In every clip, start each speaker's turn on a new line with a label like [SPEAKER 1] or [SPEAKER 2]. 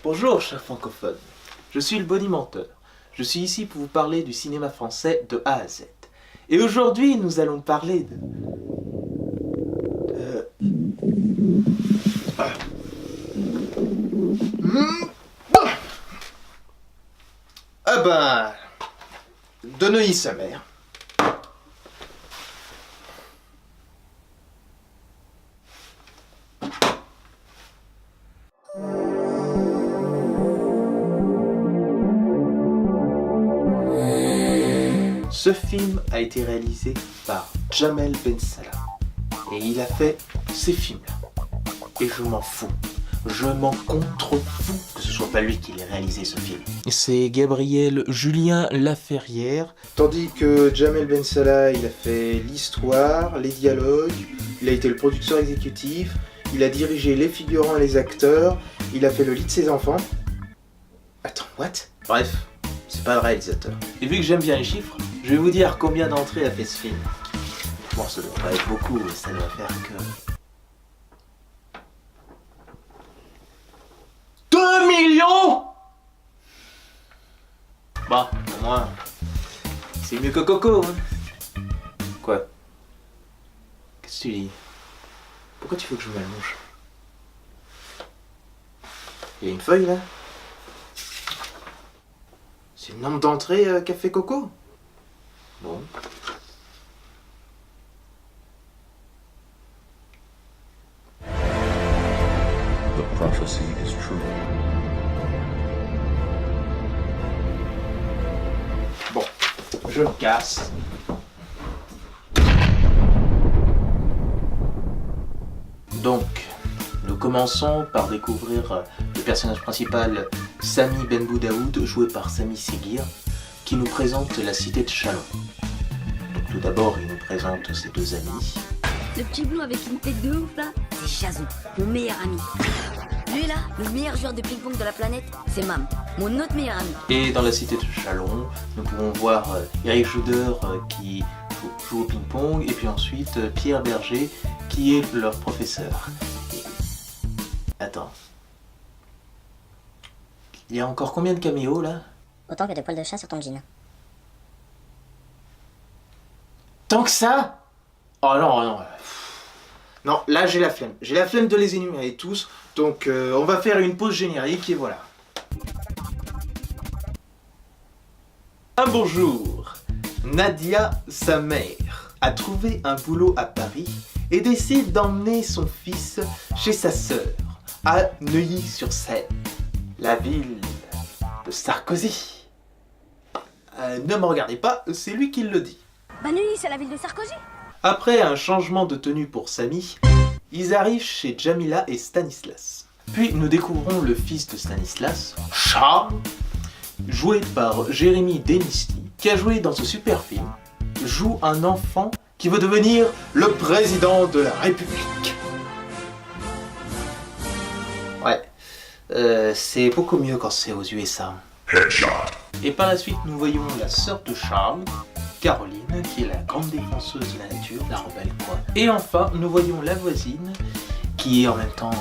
[SPEAKER 1] Bonjour, chers francophones. Je suis le bonimenteur. Je suis ici pour vous parler du cinéma français de A à Z. Et aujourd'hui, nous allons parler de... de Neuilly sa mère. Ce film a été réalisé par Jamel Bensalah. Et il a fait ces films-là. Et je m'en fous. Je m'en contrefous que ce soit pas lui qui l'ait réalisé ce film. C'est Gabriel Julien Laferrière. Tandis que Jamel Bensalah, il a fait l'histoire, les dialogues, il a été le producteur exécutif, il a dirigé les figurants et les acteurs, il a fait le lit de ses enfants. Attends, what? Bref, c'est pas le réalisateur. Et vu que j'aime bien les chiffres, je vais vous dire combien d'entrées a fait ce film. Bon, ça doit pas être beaucoup, ça doit faire que... 2 millions! Bah, au moins, c'est mieux que Coco, hein. Quoi? Qu'est-ce que tu dis? Pourquoi tu veux que je m'allonge? Il y a une feuille, là? C'est le nombre d'entrées qu'a fait Coco? Bon.
[SPEAKER 2] The prophecy is true.
[SPEAKER 1] Bon, je le casse. Donc, nous commençons par découvrir le personnage principal, Sami Benboudaoud, joué par Sami Seguir, qui nous présente la cité de Chalon. Donc tout d'abord, il nous présente ses deux amis.
[SPEAKER 3] Le petit blond avec une tête de ouf là, c'est Chazou, mon meilleur ami. Lui là, le meilleur joueur de ping-pong de la planète, c'est Mam, mon autre meilleur ami.
[SPEAKER 1] Et dans la cité de Chalon, nous pouvons voir Eric Judor qui joue au ping-pong, et puis ensuite Pierre Berger qui est leur professeur. Et... Attends. Il y a encore combien de caméos là?
[SPEAKER 4] Autant que de poils de chat sur ton jean.
[SPEAKER 1] Tant que ça? Oh non, non. Non, là j'ai la flemme. J'ai la flemme de les énumérer tous. Donc on va faire une pause générique et voilà. Un bonjour. Nadia, sa mère, a trouvé un boulot à Paris et décide d'emmener son fils chez sa sœur, à Neuilly-sur-Seine, la ville de Sarkozy. Ne me regardez pas, c'est lui qui le dit.
[SPEAKER 3] Bah Neuilly, c'est la ville de Sarkozy.
[SPEAKER 1] Après un changement de tenue pour Sami, ils arrivent chez Jamila et Stanislas. Puis nous découvrons le fils de Stanislas, Charles, joué par Jérémy Denisly, qui a joué dans ce super film, joue un enfant qui veut devenir le président de la République. Ouais, c'est beaucoup mieux quand c'est aux USA.
[SPEAKER 2] Headshot.
[SPEAKER 1] Et par la suite, nous voyons la sœur de Charles, Caroline, qui est la grande défenseuse de la nature, la rebelle quoi. Et enfin, nous voyons la voisine, qui est en même temps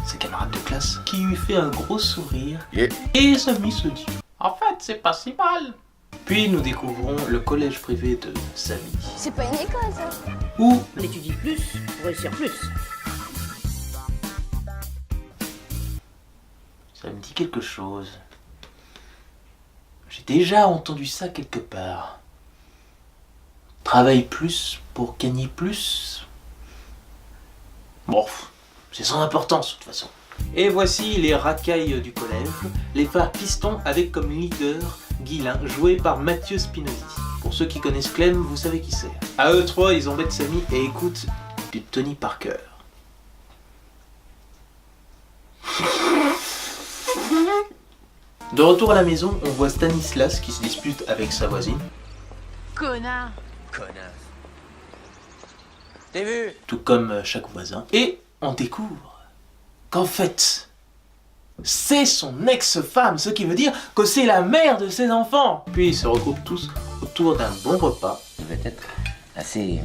[SPEAKER 1] sa camarade de classe, qui lui fait un gros sourire.
[SPEAKER 2] Yeah.
[SPEAKER 1] Et Sami se dit, en fait, c'est pas si mal. Puis nous découvrons le collège privé de Sami,
[SPEAKER 3] C'est pas une école ça.
[SPEAKER 1] où
[SPEAKER 3] On étudie plus pour réussir plus.
[SPEAKER 1] ça me dit quelque chose. J'ai déjà entendu ça quelque part. Travaille plus pour gagner plus. Bon, c'est sans importance de toute façon. Et voici les racailles du collège, les frères Piston avec comme leader Guilain, joué par Mathieu Spinozzi. Pour ceux qui connaissent Clem, vous savez qui c'est. À eux trois, ils embêtent Sami et écoutent du Tony Parker. De retour à la maison, on voit Stanislas qui se dispute avec sa voisine.
[SPEAKER 3] Connard.
[SPEAKER 5] T'as vu?
[SPEAKER 1] Tout comme chaque voisin. Et on découvre qu'en fait, c'est son ex-femme, ce qui veut dire que c'est la mère de ses enfants. Puis ils se regroupent tous autour d'un bon repas.
[SPEAKER 5] Ça devait être assez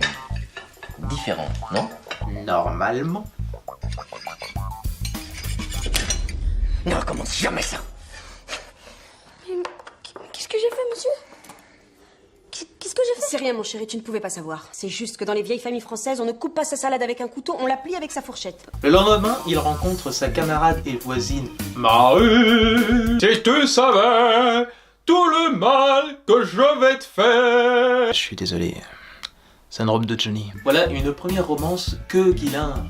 [SPEAKER 5] différent, non?
[SPEAKER 1] Normalement.
[SPEAKER 5] Ne recommence jamais ça.
[SPEAKER 6] Qu'est-ce que j'ai fait, monsieur? Qu'est-ce que j'ai fait?
[SPEAKER 7] C'est rien, mon chéri, tu ne pouvais pas savoir. C'est juste que dans les vieilles familles françaises, on ne coupe pas sa salade avec un couteau, on la plie avec sa fourchette.
[SPEAKER 1] Le lendemain, il rencontre sa camarade et voisine Marie. Si tu savais tout le mal que je vais te faire. Je suis désolé, c'est une robe de Johnny. Voilà une première romance que Guylain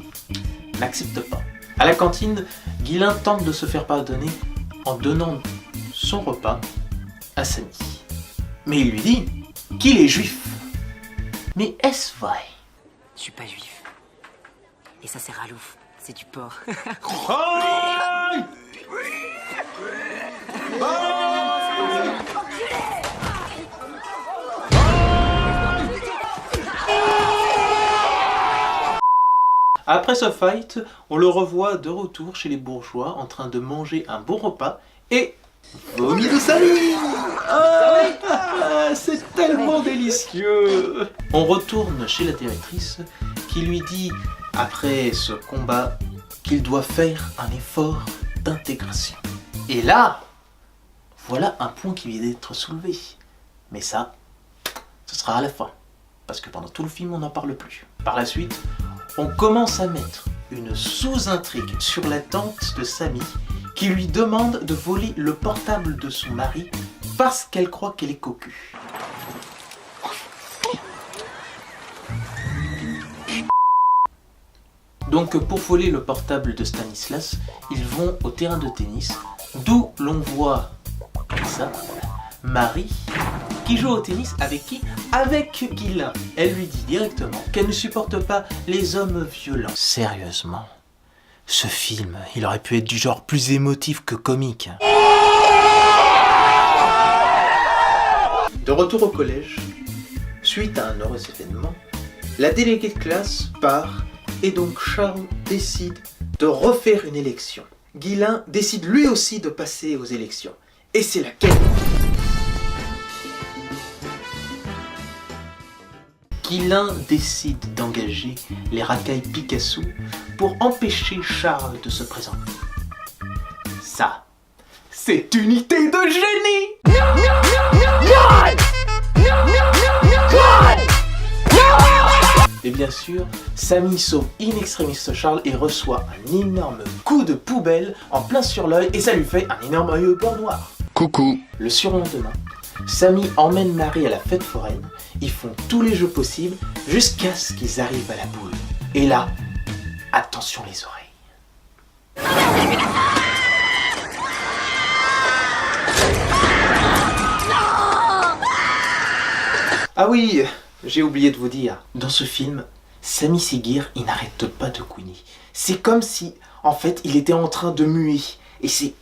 [SPEAKER 1] n'accepte pas. À la cantine, Guylain tente de se faire pardonner en donnant son repas à Samy. Mais il lui dit qu'il est juif. Mais est-ce vrai?
[SPEAKER 7] Je suis pas juif. Et ça, c'est ralouf. C'est du porc.
[SPEAKER 1] Aïe! Après ce fight, on le revoit de retour chez les bourgeois en train de manger un bon repas et vomi de Samy. C'est tellement délicieux. On retourne chez la directrice qui lui dit, après ce combat, qu'il doit faire un effort d'intégration. Et là, voilà un point qui vient d'être soulevé. Mais ça, ce sera à la fin. Parce que pendant tout le film, on n'en parle plus. Par la suite, on commence à mettre une sous-intrigue sur la tante de Samy qui lui demande de voler le portable de son mari parce qu'elle croit qu'elle est cocu. Donc pour voler le portable de Stanislas, ils vont au terrain de tennis, d'où l'on voit ça, Marie, qui joue au tennis avec qui? Avec Guylain. Elle lui dit directement qu'elle ne supporte pas les hommes violents. Sérieusement, ce film, il aurait pu être du genre plus émotif que comique. De retour au collège, suite à un heureux événement, la déléguée de classe part et donc Charles décide de refaire une élection. Guylain décide lui aussi de passer aux élections. Et c'est laquelle? Guylain décide d'engager les racailles Picasso pour empêcher Charles de se présenter. Ça, c'est une idée de génie! Et bien sûr, Samy sauve in extremis Charles et reçoit un énorme coup de poubelle en plein sur l'œil et ça lui fait un énorme œil beurre noir.
[SPEAKER 2] Coucou.
[SPEAKER 1] Le surlendemain, Samy emmène Marie à la fête foraine, ils font tous les jeux possibles jusqu'à ce qu'ils arrivent à la boule. Et là, attention les oreilles. Ah oui, j'ai oublié de vous dire, dans ce film, Samy Seguir, il n'arrête pas de couiner. C'est comme si, en fait, il était en train de muer. Et c'est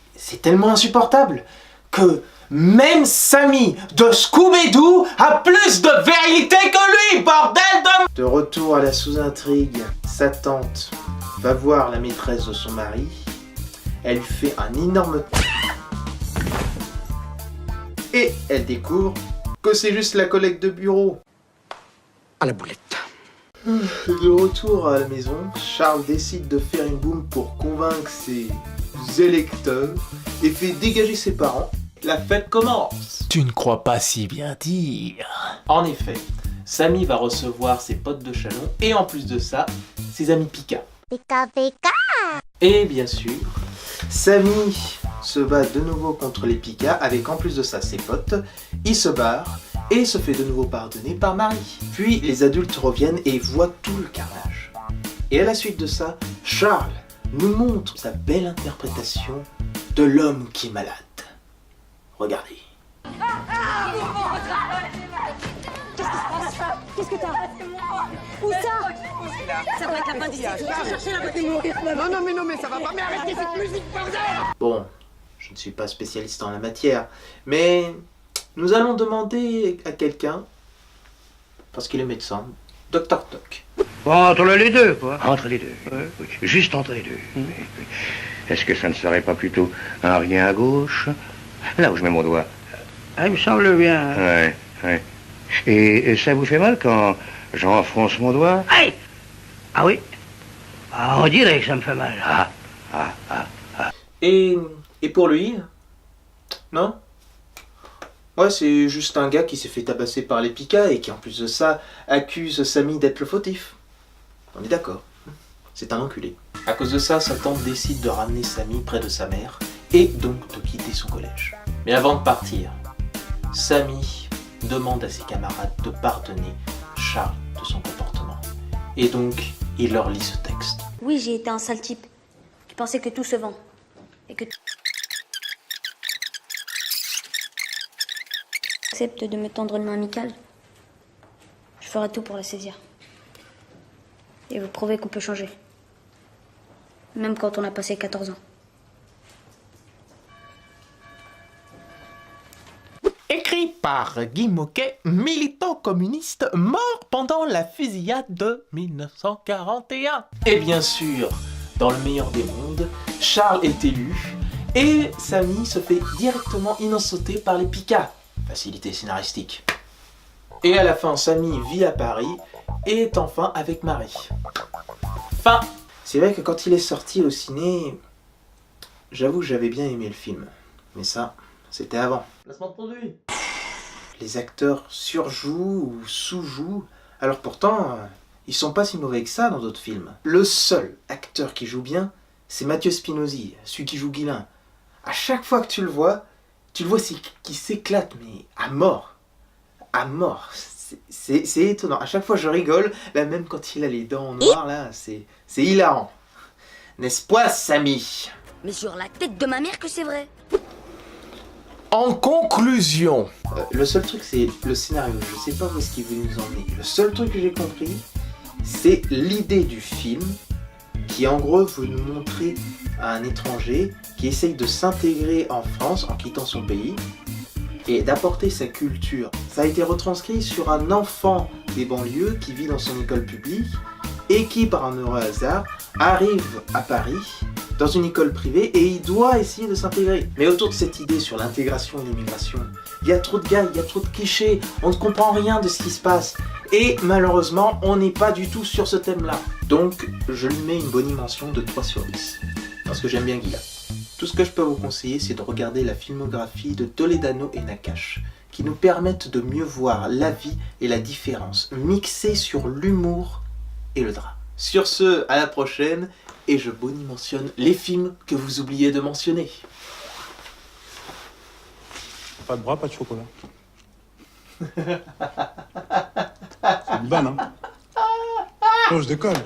[SPEAKER 1] tellement insupportable que même Samy de Scooby-Doo a plus de vérité que lui, bordel de... De retour à la sous-intrigue, sa tante va voir la maîtresse de son mari. Elle lui fait un énorme... Et elle découvre que c'est juste la collègue de bureau.
[SPEAKER 8] À la boulette.
[SPEAKER 1] De retour à la maison, Charles décide de faire une boum pour convaincre ses électeurs et fait dégager ses parents. La fête commence. Tu ne crois pas si bien dire. En effet, Samy va recevoir ses potes de Chalon et en plus de ça, ses amis Pika.
[SPEAKER 4] Pika pika.
[SPEAKER 1] Et bien sûr, Samy se bat de nouveau contre les Pika avec en plus de ça ses potes. Il se barre et se fait de nouveau pardonner par Marie. Puis les adultes reviennent et voient tout le carnage. Et à la suite de ça, Charles nous montre sa belle interprétation de l'homme qui est malade. Regardez.
[SPEAKER 7] Qu'est-ce que t'as? Où ça? Ça doit être la fin d'ici. Cherchez la bonne.
[SPEAKER 8] Non, mais ça va pas. Mais arrêtez cette musique, bordel!
[SPEAKER 1] Bon, je ne suis pas spécialiste en la matière, mais nous allons demander à quelqu'un, parce qu'il est médecin, Dr Toc.
[SPEAKER 9] Entre les deux, quoi. Entre les deux. Oui. Juste entre les deux. Oui. Est-ce que ça ne serait pas plutôt un rien à gauche? Là où je mets mon doigt.
[SPEAKER 8] Ah, il me semble bien.
[SPEAKER 9] Ouais. Et ça vous fait mal quand j'enfonce mon doigt?
[SPEAKER 8] Aïe! Ah oui? Ah, on dirait que ça me fait mal.
[SPEAKER 1] Et Et pour lui, non? Ouais, c'est juste un gars qui s'est fait tabasser par les Pika et qui en plus de ça accuse Samy d'être le fautif. On est d'accord. C'est un enculé. À cause de ça, sa tante décide de ramener Samy près de sa mère et donc de quitter son collège. Mais avant de partir, Samy demande à ses camarades de pardonner Charles de son comportement. Et donc, il leur lit ce texte.
[SPEAKER 3] Oui, j'ai été un sale type qui pensait que tout se vend. Et que accepte de me tendre une main amicale. Je ferai tout pour la saisir. Et vous prouver qu'on peut changer. Même quand on a passé 14 ans.
[SPEAKER 1] Écrit par Guy Moquet, militant communiste mort pendant la fusillade de 1941. Et bien sûr, dans le meilleur des mondes, Charles est élu et Samy se fait directement innocenter par les Pika. Facilité scénaristique. Et à la fin, Samy vit à Paris et est enfin avec Marie. Fin. C'est vrai que quand il est sorti au ciné, j'avoue que j'avais bien aimé le film. Mais ça, c'était avant. Placement de produit. Les acteurs surjouent ou sous-jouent. Alors pourtant, ils sont pas si mauvais que ça dans d'autres films. Le seul acteur qui joue bien, c'est Mathieu Spinozzi, celui qui joue Guilain. À chaque fois que tu le vois qu'il s'éclate, mais à mort. À mort. C'est étonnant. À chaque fois, je rigole. Là, même quand il a les dents noires, là, c'est hilarant. N'est-ce pas, Samy?
[SPEAKER 3] Mais sur la tête de ma mère que c'est vrai.
[SPEAKER 1] En conclusion, le seul truc, c'est le scénario. Je sais pas où est-ce qu'il veut nous emmener. Le seul truc que j'ai compris, c'est l'idée du film qui, en gros, veut nous montrer un étranger qui essaye de s'intégrer en France en quittant son pays et d'apporter sa culture. Ça a été retranscrit sur un enfant des banlieues qui vit dans son école publique et qui, par un heureux hasard, arrive à Paris dans une école privée et il doit essayer de s'intégrer. Mais autour de cette idée sur l'intégration et l'immigration, il y a trop de gars, il y a trop de clichés, on ne comprend rien de ce qui se passe. Et malheureusement, on n'est pas du tout sur ce thème-là. Donc, je lui mets une bonne mention de 3 sur 10. Parce que j'aime bien Guilla. Tout ce que je peux vous conseiller, c'est de regarder la filmographie de Toledano et Nakache, qui nous permettent de mieux voir la vie et la différence, mixée sur l'humour et le drame. Sur ce, à la prochaine, et je bonimentionne les films que vous oubliez de mentionner.
[SPEAKER 10] Pas de bras, pas de chocolat. C'est une vanne, hein? Non, je déconne.